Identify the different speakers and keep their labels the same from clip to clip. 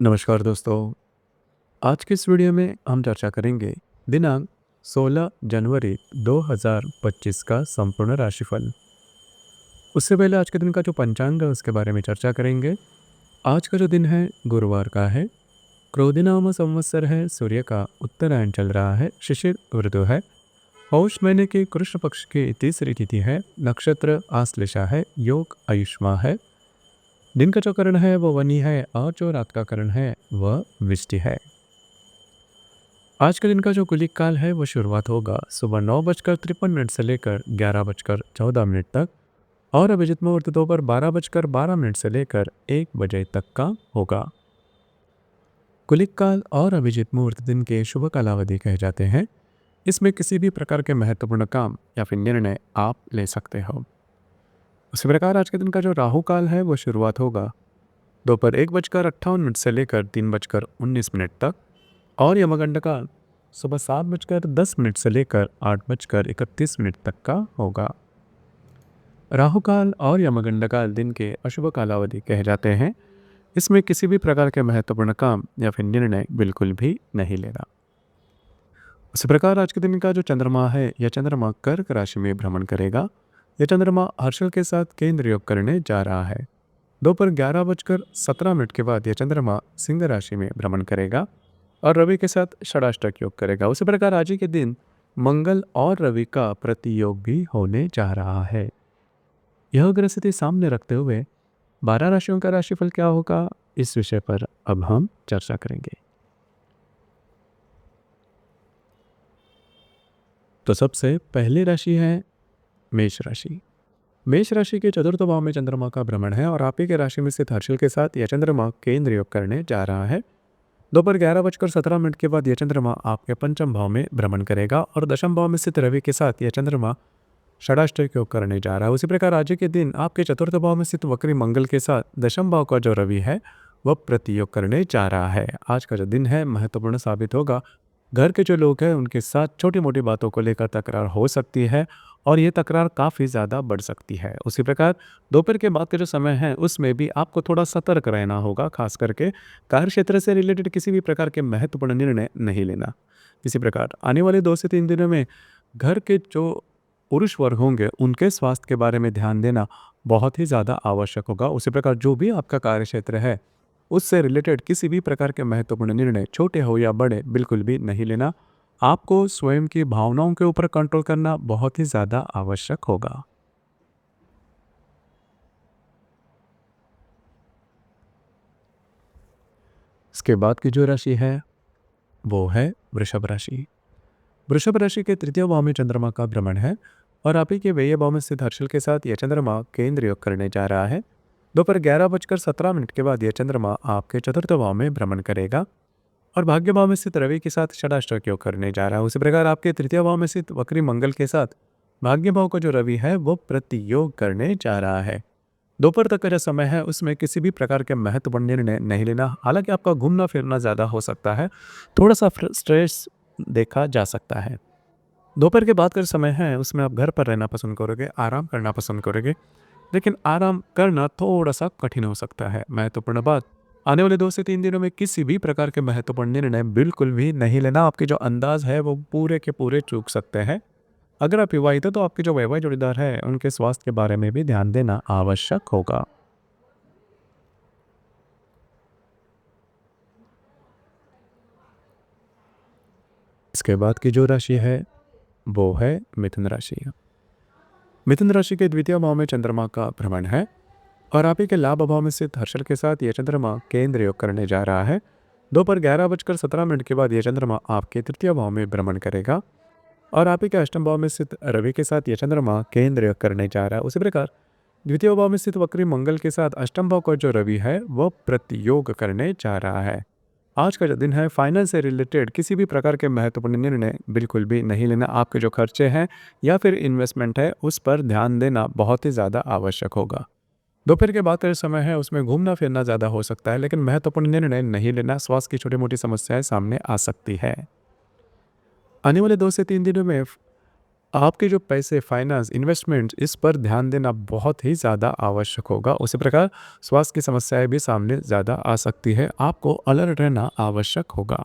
Speaker 1: नमस्कार दोस्तों। आज के इस वीडियो में हम चर्चा करेंगे दिनांक 16 जनवरी 2025 का संपूर्ण राशिफल। उससे पहले आज के दिन का जो पंचांग है उसके बारे में चर्चा करेंगे। आज का जो दिन है गुरुवार का है। क्रोधिनाम संवत्सर है, सूर्य का उत्तरायण चल रहा है, शिशिर ऋतु है। पौष महीने की कृष्ण पक्ष की तीसरी तिथि है, नक्षत्र आश्लेषा है, योग आयुष्मा है। दिन का जो करण है वो वनी है और जो रात का करण है वह विष्टि है। आज के दिन का जो कुलिक काल है वो शुरुआत होगा सुबह 9:53 से लेकर 11:14 तक और अभिजित मुहूर्त दोपहर 12:12 से लेकर 1 बजे तक का होगा। कुलिक काल और अभिजित मुहूर्त दिन के शुभ कालावधि कहे जाते हैं। इसमें किसी भी प्रकार के महत्वपूर्ण काम या फिर निर्णय आप ले सकते हो। उसी प्रकार आज के दिन का जो राहु काल है वो शुरुआत होगा दोपहर 1:58 से लेकर 3:19 तक और यमगंड काल सुबह 7:10 से लेकर 8:31 तक का होगा। राहु काल और यमगंड काल दिन के अशुभ कालावधि कहे जाते हैं। इसमें किसी भी प्रकार के महत्वपूर्ण काम या फिर निर्णय बिल्कुल भी नहीं लेना। उसी प्रकार आज के दिन का जो चंद्रमा है यह चंद्रमा कर्क राशि में भ्रमण करेगा। यह चंद्रमा हर्षल के साथ केंद्र योग करने जा रहा है। दोपहर 11:17 के बाद यह चंद्रमा सिंह राशि में भ्रमण करेगा और रवि के साथ षडाष्टक योग करेगा। उसी प्रकार आज ही के दिन मंगल और रवि का प्रतियोग भी होने जा रहा है। यह ग्रह स्थिति सामने रखते हुए 12 राशियों का राशिफल क्या होगा, इस विषय पर अब हम चर्चा करेंगे। तो सबसे पहली राशि है मेष राशि। मेष राशि के चतुर्थ भाव में चंद्रमा का भ्रमण है और आप ही के राशि में स्थित हर्षल के साथ यह चंद्रमा केंद्र योग करने जा रहा है। दोपहर 11:17 के बाद यह चंद्रमा आपके पंचम भाव में भ्रमण करेगा और दशम भाव में स्थित रवि के साथ यह चंद्रमा षडाष्टक योग करने जा रहा है। उसी प्रकार आज के दिन आपके चतुर्थ भाव में स्थित वक्री मंगल के साथ दशम भाव का जो रवि है वह प्रतियोग करने जा रहा है। आज का जो दिन है महत्वपूर्ण साबित होगा। घर के जो लोग हैं उनके साथ छोटी मोटी बातों को लेकर तकरार हो सकती है और ये तकरार काफ़ी ज़्यादा बढ़ सकती है। उसी प्रकार दोपहर के बाद का जो समय है उसमें भी आपको थोड़ा सतर्क रहना होगा। खास करके कार्य क्षेत्र से रिलेटेड किसी भी प्रकार के महत्वपूर्ण निर्णय नहीं लेना। इसी प्रकार आने वाले 2 से 3 दिनों में घर के जो पुरुष वर्ग होंगे उनके स्वास्थ्य के बारे में ध्यान देना बहुत ही ज़्यादा आवश्यक होगा। उसी प्रकार जो भी आपका कार्य क्षेत्र है उससे रिलेटेड किसी भी प्रकार के महत्वपूर्ण निर्णय छोटे हो या बड़े बिल्कुल भी नहीं लेना। आपको स्वयं की भावनाओं के ऊपर कंट्रोल करना बहुत ही ज़्यादा आवश्यक होगा। इसके बाद की जो राशि है वो है वृषभ राशि। वृषभ राशि के तृतीय भाव में चंद्रमा का भ्रमण है और आप ही के व्यय भाव में स्थित हर्षल के साथ यह चंद्रमा केंद्र योग करने जा रहा है। दोपहर 11:17 के बाद यह चंद्रमा आपके चतुर्थ भाव में भ्रमण करेगा और भाग्य भाव में स्थित रवि के साथ षडाष्टक योग करने जा रहा है। उसी प्रकार आपके तृतीय भाव में स्थित वक्री मंगल के साथ भाग्य भाव का जो रवि है वो प्रतियोग करने जा रहा है। दोपहर तक का जो समय है उसमें किसी भी प्रकार के महत्वपूर्ण निर्णय नहीं लेना। हालांकि आपका घूमना फिरना ज़्यादा हो सकता है, थोड़ा सा स्ट्रेस देखा जा सकता है। दोपहर के बाद का जो समय है उसमें आप घर पर रहना पसंद करोगे, आराम करना पसंद करोगे, लेकिन आराम करना थोड़ा सा कठिन हो सकता है। महत्वपूर्ण बात, आने वाले 2 से 3 दिनों में किसी भी प्रकार के महत्वपूर्ण निर्णय बिल्कुल भी नहीं लेना। आपके जो अंदाज है वो पूरे के पूरे चूक सकते हैं। अगर आप विवाहित हो तो आपके जो वैवाहिक जोड़ीदार है उनके स्वास्थ्य के बारे में भी ध्यान देना आवश्यक होगा। इसके बाद की जो राशि है वो है मिथुन राशि। मिथुन राशि के द्वितीय भाव में चंद्रमा का भ्रमण है और आप ही के लाभ भाव में स्थित हर्षल के साथ यह चंद्रमा केंद्र योग करने जा रहा है। दोपहर 11:17 के बाद यह चंद्रमा आपके तृतीय भाव में भ्रमण करेगा और आप ही के अष्टम भाव में स्थित रवि के साथ यह चंद्रमा केंद्र योग करने जा रहा है। उसी प्रकार द्वितीय भाव में स्थित वक्री मंगल के साथ अष्टम भाव का जो रवि है वह प्रतियोग करने जा रहा है। आज का जो दिन है फाइनेंस से रिलेटेड किसी भी प्रकार के महत्वपूर्ण निर्णय बिल्कुल भी नहीं लेना। आपके जो खर्चे हैं या फिर इन्वेस्टमेंट है उस पर ध्यान देना बहुत ही ज़्यादा आवश्यक होगा। दोपहर के बाद का जो समय है उसमें घूमना फिरना ज़्यादा हो सकता है, लेकिन महत्वपूर्ण निर्णय नहीं लेना। स्वास्थ्य की छोटी मोटी समस्याएं सामने आ सकती है। आने वाले 2 से 3 दिनों में आपके जो पैसे, फाइनेंस, इन्वेस्टमेंट इस पर ध्यान देना बहुत ही ज़्यादा आवश्यक होगा। उसी प्रकार स्वास्थ्य की समस्याएँ भी सामने ज़्यादा आ सकती है। आपको अलर्ट रहना आवश्यक होगा।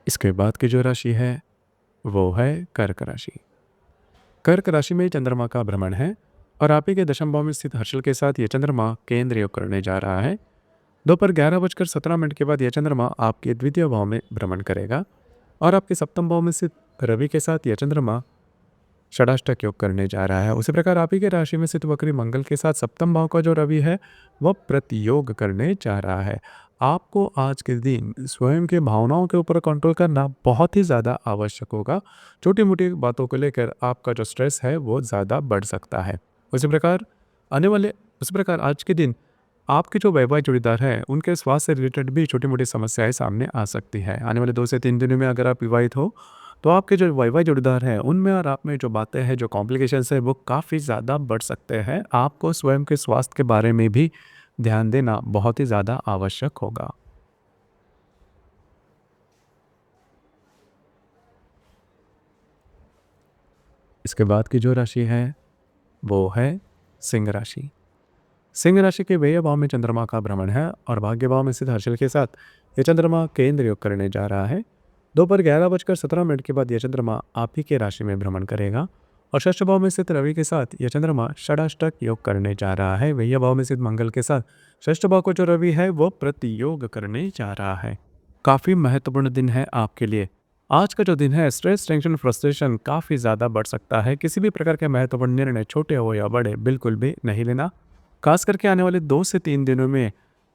Speaker 1: इसके बाद की जो राशि है वो है कर्क राशि। कर्क राशि में चंद्रमा का भ्रमण है और आप ही के दशम भाव में स्थित हर्षल के साथ ये चंद्रमा केंद्र योग करने जा रहा है। दोपहर 11:17 के बाद यह चंद्रमा आपके द्वितीय भाव में भ्रमण करेगा और आपके सप्तम भाव में स्थित रवि के साथ यह चंद्रमा षडाष्टक योग करने जा रहा है। उसी प्रकार आप ही के राशि में स्थित वक्री मंगल के साथ सप्तम भाव का जो रवि है वह प्रतियोग करने जा रहा है। आपको आज के दिन स्वयं के भावनाओं के ऊपर कंट्रोल करना बहुत ही ज़्यादा आवश्यक होगा। छोटी मोटी बातों को लेकर आपका जो स्ट्रेस है वो ज़्यादा बढ़ सकता है। उसी प्रकार आने वाले उसी प्रकार आज के दिन आपके जो वैवाहिक जोड़ीदार हैं उनके स्वास्थ्य से रिलेटेड भी छोटी मोटी समस्याएं सामने आ सकती है। आने वाले 2 से 3 दिनों में अगर आप विवाहित हो तो आपके जो वैवाहिक जोड़ीदार हैं उनमें और आप में जो बातें हैं, जो कॉम्प्लिकेशंस है वो काफ़ी ज़्यादा बढ़ सकते हैं। आपको स्वयं के स्वास्थ्य के बारे में भी ध्यान देना बहुत ही ज़्यादा आवश्यक होगा। इसके बाद की जो राशि है वो है सिंह राशि। सिंह राशि के व्यय भाव में चंद्रमा का भ्रमण है और भाग्य भाव में स्थित हर्षल के साथ यह चंद्रमा केंद्र योग करने जा रहा है। दोपहर 11:17 के बाद यह चंद्रमा आप ही के राशि में भ्रमण करेगा और षष्ठ भाव में स्थित रवि के साथ यह चंद्रमा षडाष्टक योग करने जा रहा है। व्यय भाव में स्थित मंगल के साथ षष्ठ भाव को जो रवि है वो प्रतियोग करने जा रहा है। काफ़ी महत्वपूर्ण दिन है आपके लिए। आज का जो दिन है स्ट्रेस, टेंशन, फ्रस्ट्रेशन काफ़ी ज़्यादा बढ़ सकता है। किसी भी प्रकार के महत्वपूर्ण निर्णय छोटे हो या बड़े बिल्कुल भी नहीं लेना। खास करके आने वाले 2 से 3 दिनों में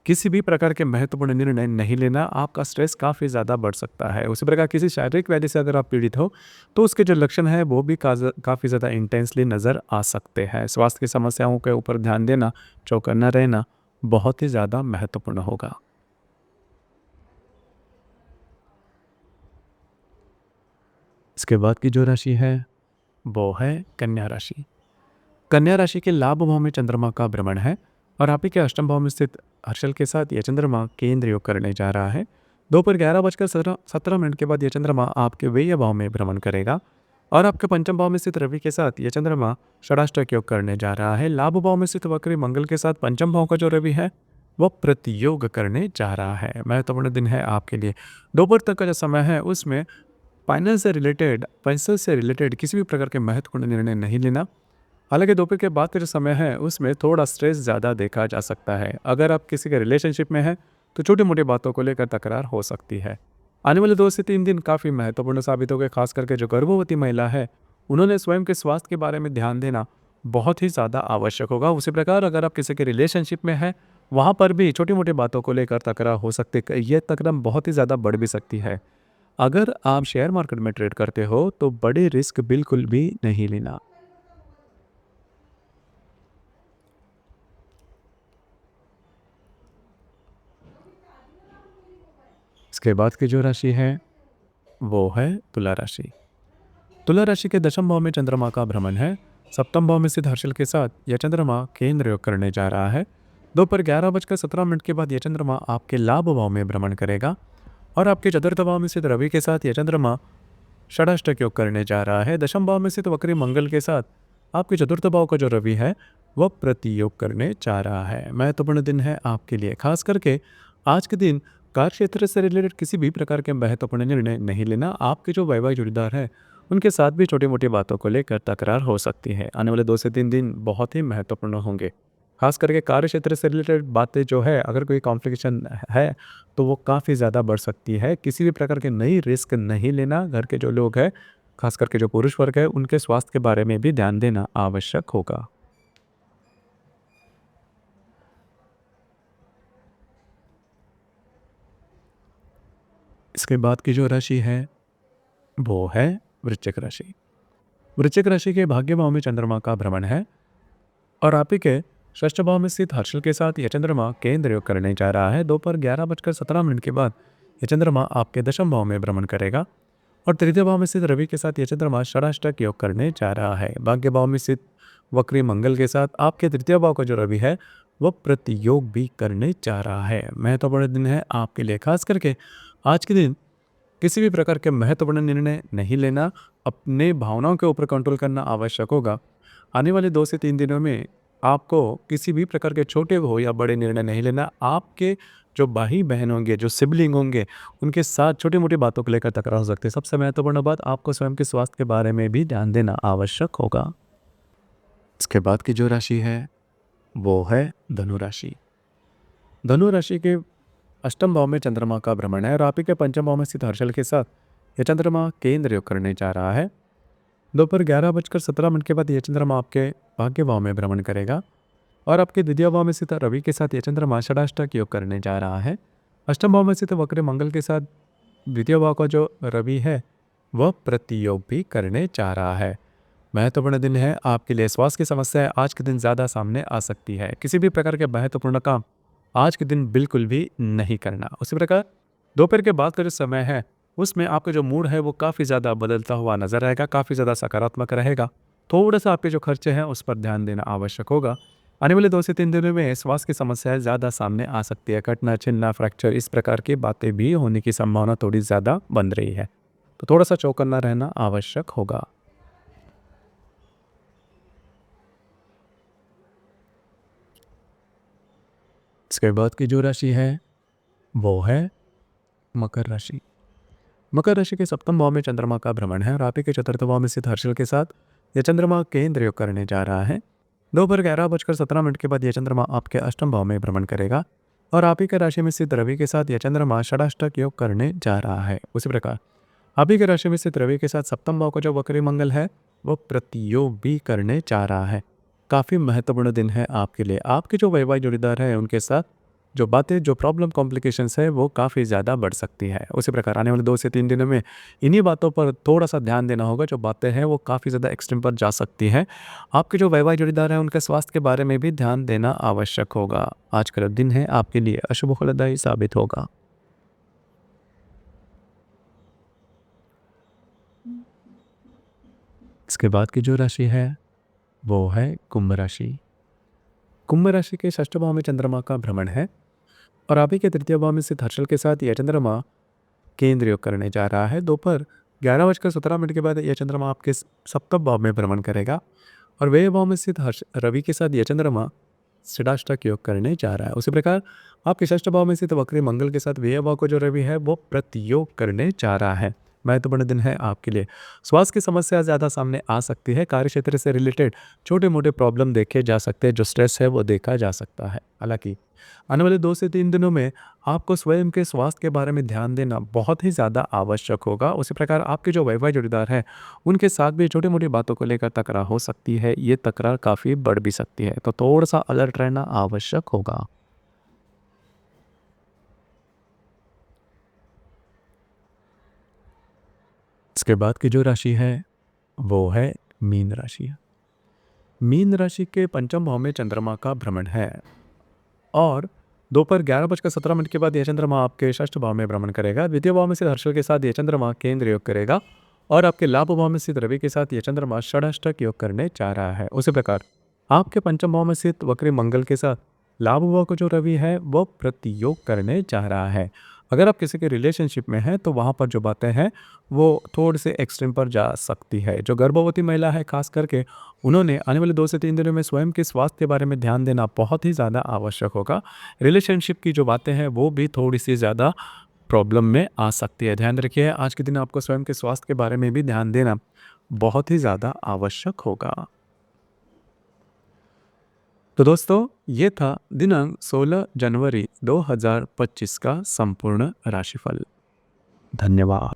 Speaker 1: किसी भी प्रकार के महत्वपूर्ण निर्णय नहीं लेना। आपका स्ट्रेस काफ़ी ज़्यादा बढ़ सकता है। उसी प्रकार किसी शारीरिक व्याधि से अगर आप पीड़ित हो तो उसके जो लक्षण है वो भी काफ़ी ज़्यादा इंटेंसली नज़र आ सकते हैं। स्वास्थ्य की समस्याओं के ऊपर ध्यान देना, चौकन्ना रहना बहुत ही ज़्यादा महत्वपूर्ण होगा। इसके बाद की जो राशि है वो है कन्या राशि। कन्या राशि के लाभ भाव में चंद्रमा का भ्रमण है और आप ही के अष्टम भाव में स्थित हर्षल के साथ यह चंद्रमा केंद्र योग करने जा रहा है। दोपहर 11:17 के बाद यह चंद्रमा आपके व्यय भाव में भ्रमण करेगा और आपके पंचम भाव में स्थित रवि के साथ यह चंद्रमा षडाष्टक योग करने जा रहा है। लाभ भाव में स्थित वक्री मंगल के साथ पंचम भाव का जो रवि है वह प्रतियोग करने जा रहा है। महत्वपूर्ण दिन है आपके लिए। दोपहर तक का जो समय है उसमें फाइनेंस से रिलेटेड, पैसे से रिलेटेड किसी भी प्रकार के महत्वपूर्ण निर्णय नहीं लेना। हालांकि दोपहर के बाद का जो समय है उसमें थोड़ा स्ट्रेस ज़्यादा देखा जा सकता है। अगर आप किसी के रिलेशनशिप में हैं तो छोटी मोटी बातों को लेकर तकरार हो सकती है। आने वाले 2 से 3 दिन काफ़ी महत्वपूर्ण साबित हो गए। खास करके जो गर्भवती महिला है उन्होंने स्वयं के स्वास्थ्य के बारे में ध्यान देना बहुत ही ज़्यादा आवश्यक होगा। उसी प्रकार अगर आप किसी के रिलेशनशिप में हैं वहाँ पर भी छोटी मोटी बातों को लेकर तकरार हो सकती है। ये तकरार बहुत ही ज़्यादा बढ़ भी सकती है। अगर आप शेयर मार्केट में ट्रेड करते हो तो बड़े रिस्क बिल्कुल भी नहीं लेना। इसके बाद की जो राशि है वो है तुला राशि। तुला राशि के दशम भाव में चंद्रमा का भ्रमण है। सप्तम भाव में स्थित हर्षल के साथ यह चंद्रमा केंद्र योग करने जा रहा है। दोपहर 11:17 के बाद यह चंद्रमा आपके लाभ भाव में भ्रमण करेगा और आपके चतुर्थ भाव में स्थित रवि के साथ यह चंद्रमा षडाष्टक योग करने जा रहा है। दशम भाव में स्थित वक्री मंगल के साथ आपके चतुर्थ भाव का जो रवि है वह प्रतियोग करने जा रहा है। महत्वपूर्ण दिन है आपके लिए। खास करके आज के दिन कार्य क्षेत्र से रिलेटेड किसी भी प्रकार के महत्वपूर्ण निर्णय नहीं लेना। आपके जो वैवाहिक जोड़ीदार हैं उनके साथ भी छोटी मोटी बातों को लेकर तकरार हो सकती है। आने वाले 2 से 3 दिन बहुत ही महत्वपूर्ण होंगे। खास करके कार्य क्षेत्र से रिलेटेड बातें जो है अगर कोई कॉम्प्लिकेशन है तो वो काफ़ी ज़्यादा बढ़ सकती है। किसी भी प्रकार के नई रिस्क नहीं लेना। घर के जो लोग हैं, खास करके जो पुरुष वर्ग है, उनके स्वास्थ्य के बारे में भी ध्यान देना आवश्यक होगा। इसके बाद की जो राशि है वो है वृश्चिक राशि। वृश्चिक राशि के भाग्य भाव में चंद्रमा का भ्रमण है और आप ही के षष्ठ भाव में स्थित हर्षल के साथ यह चंद्रमा केंद्र योग करने जा रहा है। दोपहर 11:17 के बाद यह चंद्रमा आपके दशम भाव में भ्रमण करेगा और तृतीय भाव में स्थित रवि के साथ यह चंद्रमा षडाष्टक योग करने जा रहा है। भाग्य भाव में स्थित वक्री मंगल के साथ आपके तृतीय भाव का जो रवि है वह प्रतियोग भी करने जा रहा है। महत्वपूर्ण दिन है आपके लिए, खास करके आज के दिन किसी भी प्रकार के महत्वपूर्ण निर्णय नहीं लेना, अपने भावनाओं के ऊपर कंट्रोल करना आवश्यक होगा। आने वाले 2 से 3 दिनों में आपको किसी भी प्रकार के छोटे हो या बड़े निर्णय नहीं लेना। आपके जो भाई-बहन होंगे, जो सिबलिंग होंगे, उनके साथ छोटी-मोटी बातों को लेकर तकरार हो सकती है। सबसे महत्वपूर्ण बात, आपको स्वयं के स्वास्थ्य के बारे में भी ध्यान देना आवश्यक होगा। इसके बाद की जो राशि है, वो है धनु राशि। धनु राशि के अष्टम भाव में चंद्रमा का भ्रमण है और आप ही के पंचम भाव में स्थित हर्षल के साथ यह चंद्रमा केंद्र योग करने जा रहा है। दोपहर 11:17 के बाद यह चंद्रमा आपके भाग्य भाव में भ्रमण करेगा और आपके द्वितीय भाव में स्थित रवि के साथ यह चंद्रमा षडाष्टक योग करने जा रहा है। अष्टम भाव में स्थित वक्र मंगल के साथ द्वितीय भाव का जो रवि है वह प्रतियोग भी करने जा रहा है। महत्वपूर्ण दिन है आपके लिए। स्वास्थ्य की समस्याएं आज के दिन ज़्यादा सामने आ सकती है। किसी भी प्रकार के महत्वपूर्ण काम आज के दिन बिल्कुल भी नहीं करना। उसी प्रकार दोपहर के बाद का जो समय है उसमें आपका जो मूड है वो काफ़ी ज़्यादा बदलता हुआ नजर आएगा, काफ़ी ज़्यादा सकारात्मक रहेगा। थोड़ा सा आपके जो खर्चे हैं उस पर ध्यान देना आवश्यक होगा। आने वाले 2 से 3 दिनों में स्वास्थ्य की समस्याएं ज़्यादा सामने आ सकती है। कटना, छिलना, फ्रैक्चर, इस प्रकार की बातें भी होने की संभावना थोड़ी ज़्यादा बन रही है, तो थोड़ा सा चौकन्ना रहना आवश्यक होगा। इसके बाद की जो राशि है वो है मकर राशि। मकर राशि के सप्तम भाव में चंद्रमा का भ्रमण है और आप ही के चतुर्थ भाव में स्थित हर्षल के साथ यह चंद्रमा केंद्र योग करने जा रहा है। दोपहर 11:17 के बाद यह चंद्रमा आपके अष्टम भाव में भ्रमण करेगा और आप ही के राशि में स्थित रवि के साथ यह चंद्रमा षडाष्टक योग करने जा रहा है। उसी प्रकार आप ही के राशि में स्थित रवि के साथ सप्तम भाव का जो वक्री मंगल है वो प्रतियोग भी करने जा रहा है। काफ़ी महत्वपूर्ण दिन है आपके लिए। आपके जो वैवाहिक जोड़ीदार है उनके साथ जो बातें, जो प्रॉब्लम, कॉम्प्लिकेशंस है वो काफ़ी ज़्यादा बढ़ सकती है। उसी प्रकार आने वाले 2 से 3 दिनों में इन्हीं बातों पर थोड़ा सा ध्यान देना होगा। जो बातें हैं वो काफ़ी ज़्यादा एक्सट्रीम पर जा सकती हैं। आपके जो वैवाहिक जोड़ीदार हैं उनके स्वास्थ्य के बारे में भी ध्यान देना आवश्यक होगा। आज का दिन है आपके लिए अशुभ फलदायी साबित होगा। इसके बाद की जो राशि है वो है कुंभ राशि। कुंभ राशि के षष्ठ भाव में चंद्रमा का भ्रमण है और आप ही के तृतीय भाव में स्थित हर्षल के साथ यह चंद्रमा केंद्र योग करने जा रहा है। दोपहर 11:17 के बाद यह चंद्रमा आपके सप्तम भाव में भ्रमण करेगा और व्यय भाव में स्थित रवि के साथ यह चंद्रमा षडाष्टक योग करने जा रहा है। उसी प्रकार आपके षष्ठ भाव में स्थित वक्री मंगल के साथ व्यय भाव को जो रवि है वो प्रतियोग करने जा रहा है। महत्वपूर्ण दिन है आपके लिए। स्वास्थ्य की समस्या ज़्यादा सामने आ सकती है। कार्य क्षेत्र से रिलेटेड छोटे मोटे प्रॉब्लम देखे जा सकते हैं। जो स्ट्रेस है वो देखा जा सकता है। हालांकि आने वाले 2 से 3 दिनों में आपको स्वयं के स्वास्थ्य के बारे में ध्यान देना बहुत ही ज़्यादा आवश्यक होगा। उसी प्रकार आपके जो वैवाहिक जोड़ीदार हैं उनके साथ भी छोटी मोटी बातों को लेकर तकरार हो सकती है। ये तकरार काफ़ी बढ़ भी सकती है, तो थोड़ा सा अलर्ट रहना आवश्यक होगा। इसके बाद की जो राशि है वो है मीन राशि। मीन राशि के पंचम भाव में चंद्रमा का भ्रमण है और दोपहर 11:17 के बाद यह चंद्रमा आपके षष्ठ भाव में भ्रमण करेगा। द्वितीय भाव में स्थित हर्षल के साथ यह चंद्रमा केंद्र योग करेगा और आपके लाभ भाव में स्थित रवि के साथ यह चंद्रमा षडाष्टक योग करने जा रहा है। उसी प्रकार आपके पंचम भाव में स्थित वक्री मंगल के साथ लाभ भाव को जो रवि है वो प्रतियोग करने जा रहा है। अगर आप किसी के रिलेशनशिप में हैं तो वहाँ पर जो बातें हैं वो थोड़ी से एक्सट्रीम पर जा सकती है। जो गर्भवती महिला है खास करके उन्होंने आने वाले 2 से 3 दिनों में स्वयं के स्वास्थ्य के बारे में ध्यान देना बहुत ही ज़्यादा आवश्यक होगा। रिलेशनशिप की जो बातें हैं वो भी थोड़ी सी ज़्यादा प्रॉब्लम में आ सकती है। ध्यान रखिए आज के दिन आपको स्वयं के स्वास्थ्य के बारे में भी ध्यान देना बहुत ही ज़्यादा आवश्यक होगा। तो दोस्तों ये था दिनांक 16 जनवरी 2025 का संपूर्ण राशिफल। धन्यवाद।